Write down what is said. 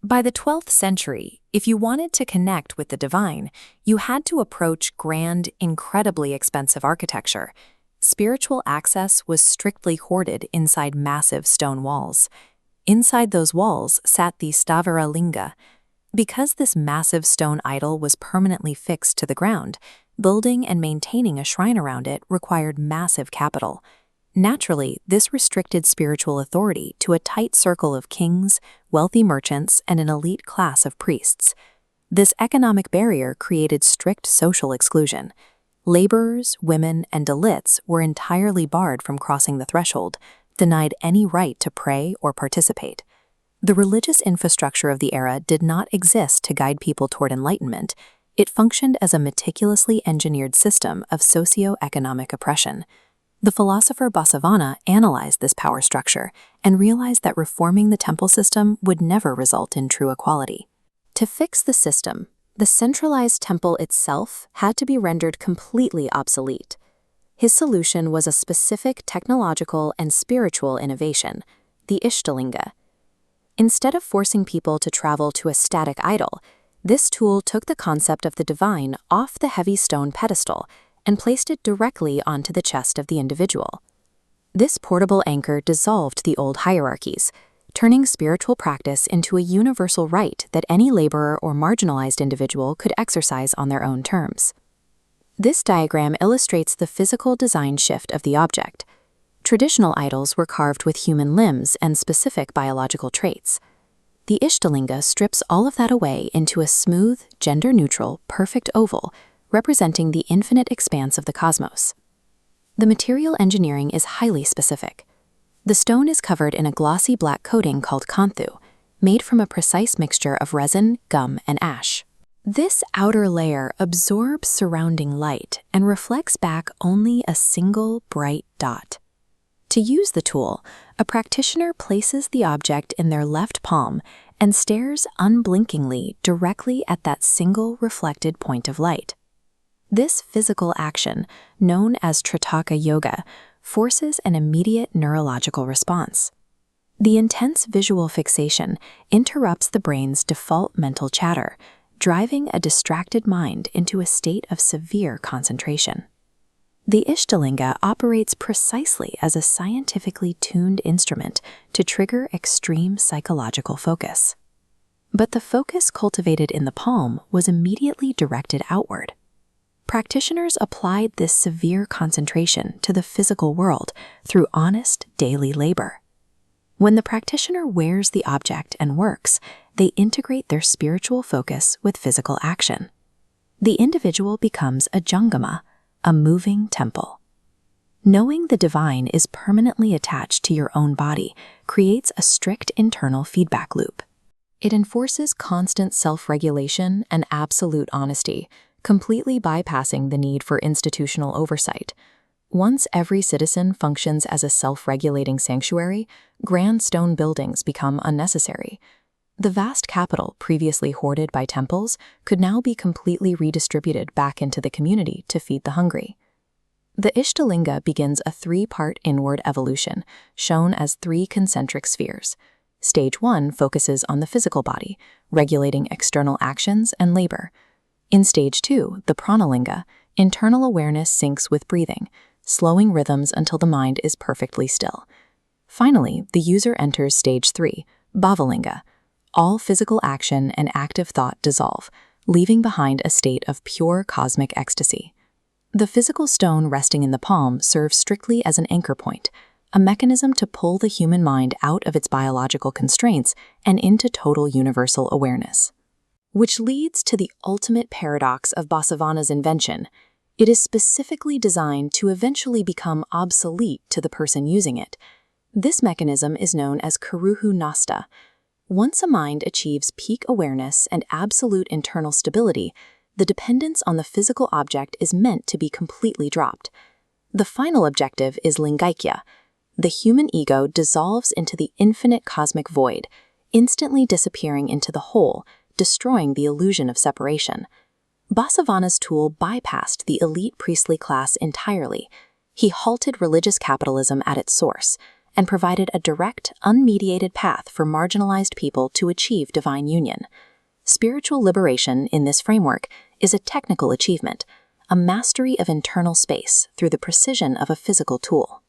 By the 12th century, if you wanted to connect with the divine, you had to approach grand, incredibly expensive architecture. Spiritual access was strictly hoarded inside massive stone walls. Inside those walls sat the Ishtalinga. Because this massive stone idol was permanently fixed to the ground, building and maintaining a shrine around it required massive capital. Naturally, this restricted spiritual authority to a tight circle of kings, wealthy merchants, and an elite class of priests. This economic barrier created strict social exclusion. Laborers, women, and Dalits were entirely barred from crossing the threshold, denied any right to pray or participate. The religious infrastructure of the era did not exist to guide people toward enlightenment. It functioned as a meticulously engineered system of socio-economic oppression. The philosopher Basavana analyzed this power structure and realized that reforming the temple system would never result in true equality. To fix the system, the centralized temple itself had to be rendered completely obsolete. His solution was a specific technological and spiritual innovation, the Ishtalinga. Instead of forcing people to travel to a static idol, this tool took the concept of the divine off the heavy stone pedestal and placed it directly onto the chest of the individual. This portable anchor dissolved the old hierarchies, turning spiritual practice into a universal right that any laborer or marginalized individual could exercise on their own terms. This diagram illustrates the physical design shift of the object. Traditional idols were carved with human limbs and specific biological traits. The Ishtalinga strips all of that away into a smooth, gender-neutral, perfect oval, representing the infinite expanse of the cosmos. The material engineering is highly specific. The stone is covered in a glossy black coating called kanthu, made from a precise mixture of resin, gum, and ash. This outer layer absorbs surrounding light and reflects back only a single bright dot. To use the tool, a practitioner places the object in their left palm and stares unblinkingly directly at that single reflected point of light. This physical action, known as Tritaka Yoga, forces an immediate neurological response. The intense visual fixation interrupts the brain's default mental chatter, driving a distracted mind into a state of severe concentration. The Ishtalinga operates precisely as a scientifically tuned instrument to trigger extreme psychological focus. But the focus cultivated in the palm was immediately directed outward. Practitioners applied this severe concentration to the physical world through honest daily labor. When the practitioner wears the object and works, they integrate their spiritual focus with physical action. The individual becomes a jangama, a moving temple. Knowing the divine is permanently attached to your own body creates a strict internal feedback loop. It enforces constant self-regulation and absolute honesty, completely bypassing the need for institutional oversight. Once every citizen functions as a self-regulating sanctuary, grand stone buildings become unnecessary. The vast capital previously hoarded by temples could now be completely redistributed back into the community to feed the hungry. The Ishtalinga begins a three-part inward evolution, shown as three concentric spheres. Stage 1 focuses on the physical body, regulating external actions and labor. In Stage 2, the Pranalinga, internal awareness syncs with breathing, slowing rhythms until the mind is perfectly still. Finally, the user enters Stage 3, Bhavalinga. All physical action and active thought dissolve, leaving behind a state of pure cosmic ecstasy. The physical stone resting in the palm serves strictly as an anchor point, a mechanism to pull the human mind out of its biological constraints and into total universal awareness. Which leads to the ultimate paradox of Basavana's invention. It is specifically designed to eventually become obsolete to the person using it. This mechanism is known as Kuruhu Nasta. Once a mind achieves peak awareness and absolute internal stability, the dependence on the physical object is meant to be completely dropped. The final objective is Lingaikya. The human ego dissolves into the infinite cosmic void, instantly disappearing into the whole, destroying the illusion of separation. Basavana's tool bypassed the elite priestly class entirely. He halted religious capitalism at its source, and provided a direct, unmediated path for marginalized people to achieve divine union. Spiritual liberation in this framework is a technical achievement, a mastery of internal space through the precision of a physical tool.